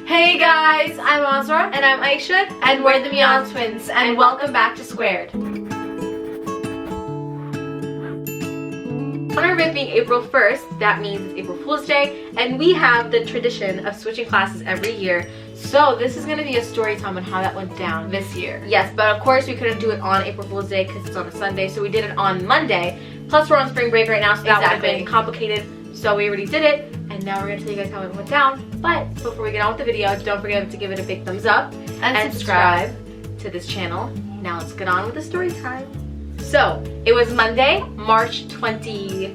Hey guys, I'm Azra and I'm Aisha, and we're the Mian twins, and welcome back to Squared. On our event being April 1st, that means it's April Fool's Day, and we have the tradition of switching classes every year. So this is going to be a story time on how that went down this year. Yes, but of course we couldn't do it on April Fool's Day because it's on a Sunday, so we did it on Monday. Plus we're on spring break right now, so that would have been complicated. So we already did it, and now we're going to tell you guys how it went down. But before we get on with the video, don't forget to give it a big thumbs up and subscribe to this channel. Now let's get on with the story time. So it was Monday, March 20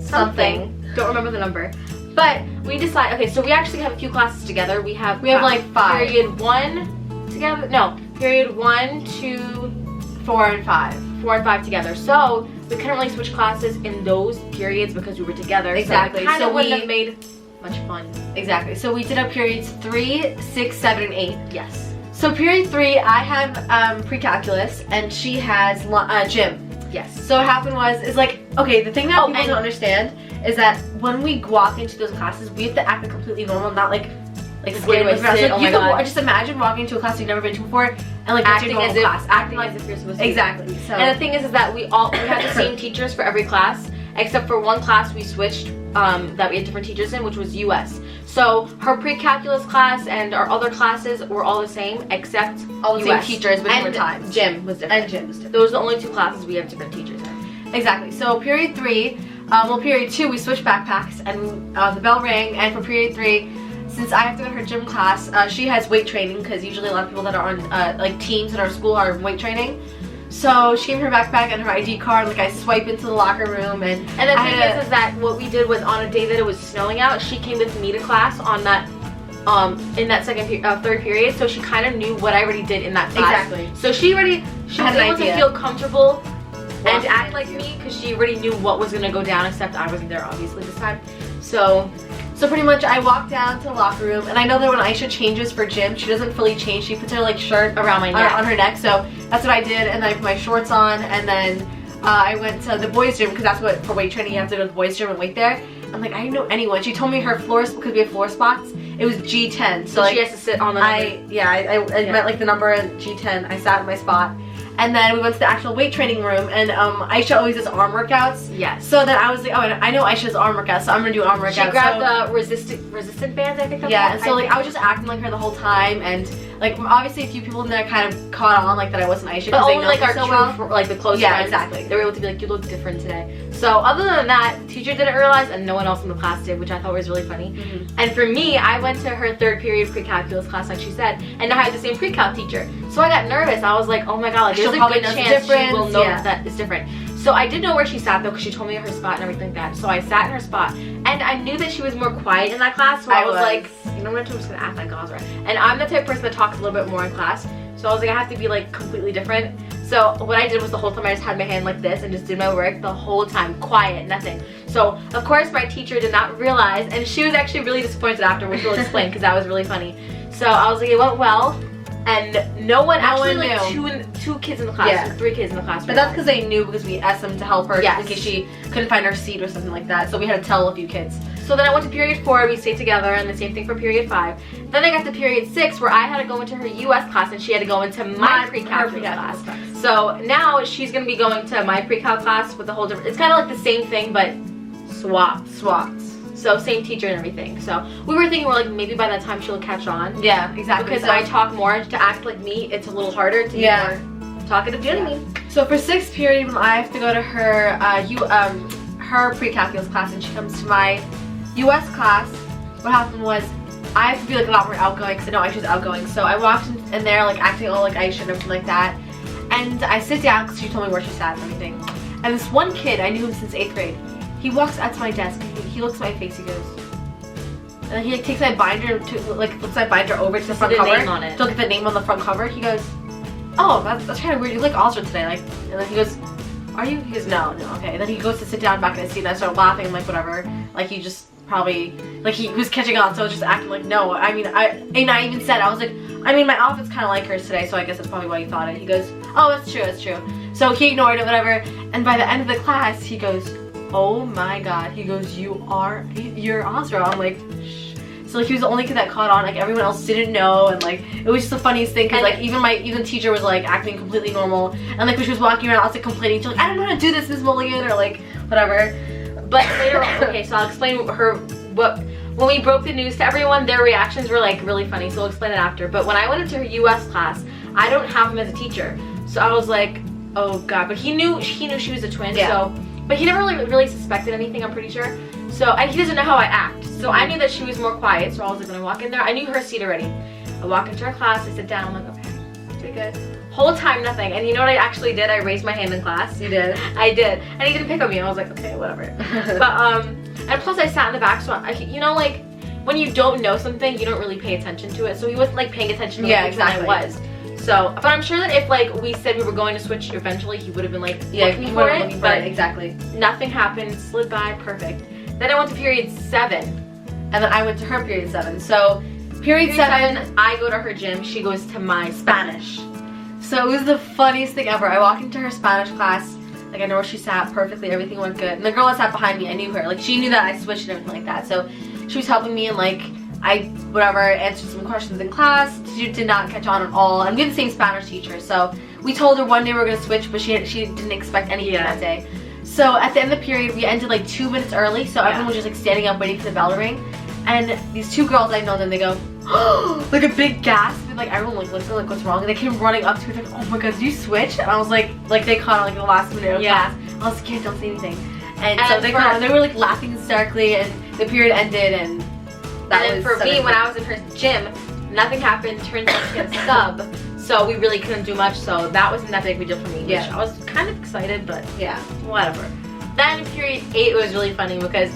something. Don't remember the number. But we decided, okay, so we actually have a few classes together. We have like 5. Period 1 together. No, period 1, 2, 4 and 5. 4 and 5 together. So we couldn't really switch classes in those periods because we were together. Exactly. So it wouldn't have made much fun. Exactly. So we did our periods 3, 6, 7, and 8. Yes. So period 3, I have pre-calculus, and she has gym. Yes. So what happened was, okay, the thing that people don't understand is that when we walk into those classes, we have to act completely normal, not like scared away. Oh my God. Just imagine walking into a class you've never been to before and acting as if acting as if you're supposed to. Exactly. So and the thing is that we had the same teachers for every class, except for one class we switched that we had different teachers in, which was US. So her pre-calculus class and our other classes were all the same, except all the same teachers with different times. Gym was different. And gym was different. Those are the only 2 classes we have different teachers in. Exactly. So period 3, period 2 we switched backpacks, and the bell rang, and for period 3, since I have to go to her gym class, she has weight training, because usually a lot of people that are on teams in our school are in weight training. So she gave me her backpack and her ID card, I swipe into the locker room, and the thing is that what we did was, on a day that it was snowing out, she came with me to class on that in that third period, so she kind of knew what I already did in that class. Exactly. So she was able to feel comfortable and act like me, because she already knew what was going to go down, except I wasn't there obviously this time. So pretty much I walked down to the locker room, and I know that when Aisha changes for gym, she doesn't fully change. She puts her shirt around my neck, on her neck. So that's what I did, and then I put my shorts on, and then I went to the boys' gym, because that's what, for weight training, you have to go to the boys' gym and wait there. I'm I didn't know anyone. She told me her floor, because we have floor spots, it was G10. So she has to sit on the number. I meant the number G10. I sat in my spot. And then we went to the actual weight training room, and Aisha always does arm workouts. Yes. So then I was like, oh, I know Aisha does arm workouts, so I'm gonna do arm workouts. She grabbed the resistant bands, I think. Yeah, and so I was just acting like her the whole time, and obviously a few people in there kind of caught on that I wasn't Aisha, but only our so well. The close friends. Exactly. They were able to be you look different today. So other than that, the teacher didn't realize, and no one else in the class did, which I thought was really funny. And for me, I went to her third period pre-calculus class, like she said, and now I had the same pre-cal teacher. So I got nervous. I was like, oh my God, there's a good chance she will know that it's different. So I did know where she sat though, because she told me her spot and everything like that. So I sat in her spot, and I knew that she was more quiet in that class. So I was like, you know what, I'm just gonna act like Azra. And I'm the type of person that talks a little bit more in class. So I was like, I have to be completely different. So what I did was, the whole time I just had my hand like this and just did my work the whole time, quiet, nothing. So of course my teacher did not realize, and she was actually really disappointed after, which we'll explain, because that was really funny. So I was like, it went well. And no one knew. Two kids in the class, or 3 kids in the class. But that's because they knew, because we asked them to help her in case she couldn't find her seat or something like that. So we had to tell a few kids. So then I went to period 4, we stayed together, and the same thing for period 5. Then I got to period 6, where I had to go into her US class, and she had to go into my pre-calculus class. So now she's going to be going to my pre-cal class with a whole different, it's kind of like the same thing, but swapped. So same teacher and everything. So we were thinking, maybe by that time she'll catch on. Yeah, exactly. Because I talk more, to act like me, it's a little harder to be more talkative. Do you know what I mean? So for 6th period, when I have to go to her her pre-calculus class, and she comes to my US class, what happened was, I have to be a lot more outgoing, because I know Aisha's outgoing. So I walked in there acting all like Aisha and everything like that. And I sit down, because she told me where she sat and everything. And this one kid, I knew him since 8th grade. He walks out to my desk, and he looks at my face, he goes, and then he takes my binder, looks my binder over to the front cover, to look at the name on the front cover. He goes, oh, that's kind of weird, you look Azra today, and then he goes, are you? He goes, no, okay. And then he goes to sit down back in his seat, and I start laughing, whatever, he just probably, he was catching on, so I was just acting no, I even said, I was like, my outfit's kind of like hers today, so I guess that's probably why you thought it. He goes, oh, that's true. So he ignored it, whatever, and by the end of the class, he goes, oh my God, he goes, you're Azra. I'm like, shh. So like he was the only kid that caught on. Like everyone else didn't know, and like it was just the funniest thing because like even the teacher was like acting completely normal, and like when she was walking around, I was like complaining. She's like, I don't know how to do this, Miss Mulligan, or like whatever. But later on, okay, so I'll explain when we broke the news to everyone, their reactions were like really funny. So we'll explain it after. But when I went into her U.S. class, I don't have him as a teacher, so I was like, oh god. But he knew she was a twin, so. But he never really suspected anything, I'm pretty sure. So, and he doesn't know how I act. So I knew that she was more quiet, so I was like, when I walk in there, I knew her seat already. I walk into her class, I sit down, I'm like, okay, pretty good. Whole time, nothing. And you know what I actually did? I raised my hand in class. You did? I did. And he didn't pick on me. I was like, okay, whatever. But, and plus I sat in the back, so you know, like, when you don't know something, you don't really pay attention to it. So he wasn't, like, paying attention to which one I was. So, but I'm sure that if like we said we were going to switch eventually, he would have been like looking for it. But exactly. Nothing happened. Slid by. Perfect. Then I went to period 7, and then I went to her period 7. So period 7, I go to her gym. She goes to my Spanish. So it was the funniest thing ever. I walked into her Spanish class. Like I know where she sat perfectly. Everything went good. And the girl that sat behind me, I knew her. Like she knew that I switched and everything like that. So she was helping me and like. I, answered some questions in class. She did not catch on at all. And we had the same Spanish teacher, so we told her one day we were going to switch, but she didn't expect anything that day. So at the end of the period, we ended like 2 minutes early, so everyone was just like standing up waiting for the bell to ring. And these 2 girls, I know them, they go, oh, like a big gasp, and like everyone like listened, like what's wrong? And they came running up to me like, oh my god, did you switch? And I was like they caught on like the last minute of class. I was scared, don't say anything. And so they caught on, they were like laughing hysterically, and the period ended, and then for me, when I was in her gym, nothing happened, turned out to get a sub, so we really couldn't do much, so that wasn't that big of a deal for me. Yeah. I was kind of excited, but yeah, whatever. Then in period 8, it was really funny because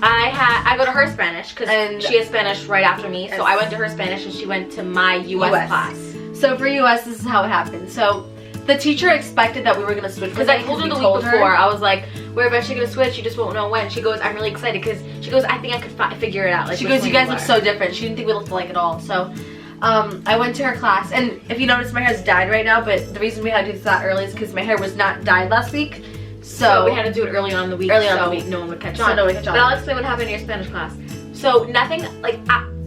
I go to her Spanish, because she has Spanish right after me, so I went to her Spanish and she went to my US class. So for US, this is how it happened. So the teacher expected that we were going to switch. Because I told her the week before, I was like, we're eventually going to switch, you just won't know when. She goes, I'm really excited because she goes, I think I could figure it out. Like, she goes, you guys look so different. She didn't think we looked alike at all. So I went to her class, and if you notice, my hair's dyed right now, but the reason we had to do this that early is because my hair was not dyed last week. So we had to do it early on in the week. No one would catch on. But I'll explain what happened in your Spanish class. So nothing, like,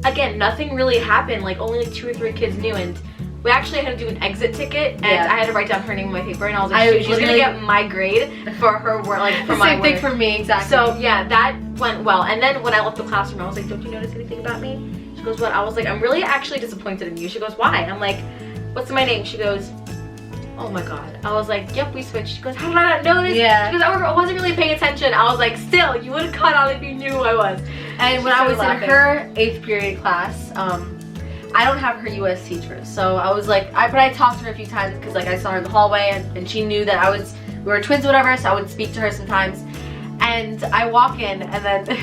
again, nothing really happened. Like, only like 2 or 3 kids knew, and we actually had to do an exit ticket, and I had to write down her name on my paper, and I was like, she's gonna get my grade for her work, like for my work. Same thing for me, exactly. So yeah, that went well. And then when I left the classroom, I was like, don't you notice anything about me? She goes, what? I was like, I'm really actually disappointed in you. She goes, why? I'm like, what's my name? She goes, oh my god. I was like, yep, we switched. She goes, how did I not notice? Yeah. She goes, I wasn't really paying attention. I was like, still, you would have caught on if you knew who I was. And when I was in her 8th period class, I don't have her US teacher, so I was like, but I talked to her a few times because like I saw her in the hallway, and she knew that we were twins or whatever, so I would speak to her sometimes. And I walk in, and then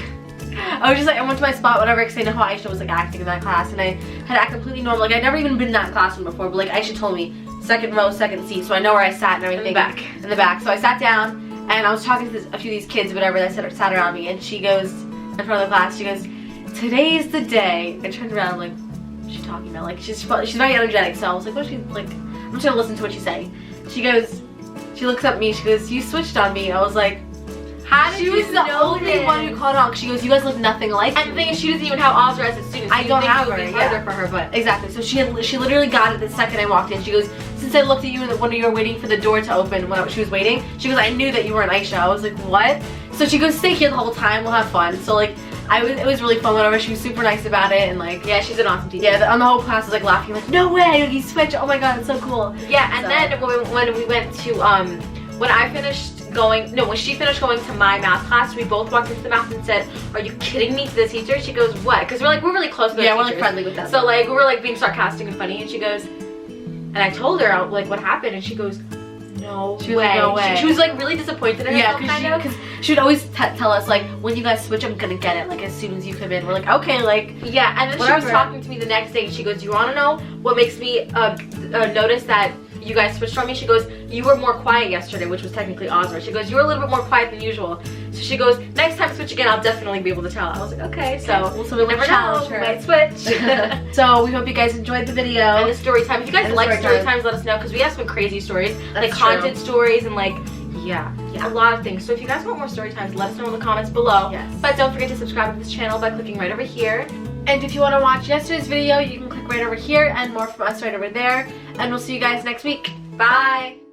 I was just like, I went to my spot, whatever, because I know how Aisha was like acting in that class, and I had to act completely normal. Like I'd never even been in that classroom before, but like Aisha told me, 2nd row, 2nd seat, so I know where I sat and everything. In the back. So I sat down, and I was talking to a few of these kids, whatever, that sat around me, and she goes, in front of the class, she goes, today's the day. I turned around, like, what's she talking about? Like, she's very energetic, so I was like, what's she, like, I'm just gonna listen to what she's saying. She goes, she looks at me, she goes, you switched on me. I was like, how did you know? She was the only one who caught on. She goes, you guys look nothing alike. And the thing is, she doesn't even have Azra as a student. I don't have her. Yeah. For her, but exactly. So she literally got it the second I walked in. She goes, since I looked at you when you were waiting for the door to open when she was waiting, she goes, I knew that you were an Aisha. I was like, what? So she goes, stay here the whole time. We'll have fun. So like, it was really fun, whatever. She was super nice about it, and like, yeah, she's an awesome teacher. Yeah, on the whole class was like laughing, like, no way, you switched. Oh my god, it's so cool. Yeah, and then when we went to when she finished going to my math class, we both walked into the math and said, are you kidding me, to the teacher? She goes, what? Because we're really close with we're like friendly with them. So like, we were like being sarcastic and funny, and she goes, and I told her like what happened, and she goes, no way. Like, no way. She was like really disappointed in herself, because she would always tell us like, when you guys switch, I'm gonna get it, like as soon as you come in. We're like, okay, like, yeah. And then whatever. She was talking to me the next day, and she goes, you want to know what makes me notice that you guys switched on me? She goes, you were more quiet yesterday, which was technically Azra. She goes, you were a little bit more quiet than usual. So she goes, next time switch again, I'll definitely be able to tell. I was like, okay, so we'll never challenge her. Might switch. So we hope you guys enjoyed the video. And the story time. If you guys like story times, let us know, because we have some crazy stories, like haunted stories, and like, yeah, a lot of things. So if you guys want more story times, let us know in the comments below. Yes. But don't forget to subscribe to this channel by clicking right over here. And if you want to watch yesterday's video, you can click right over here, and more from us right over there. And we'll see you guys next week. Bye!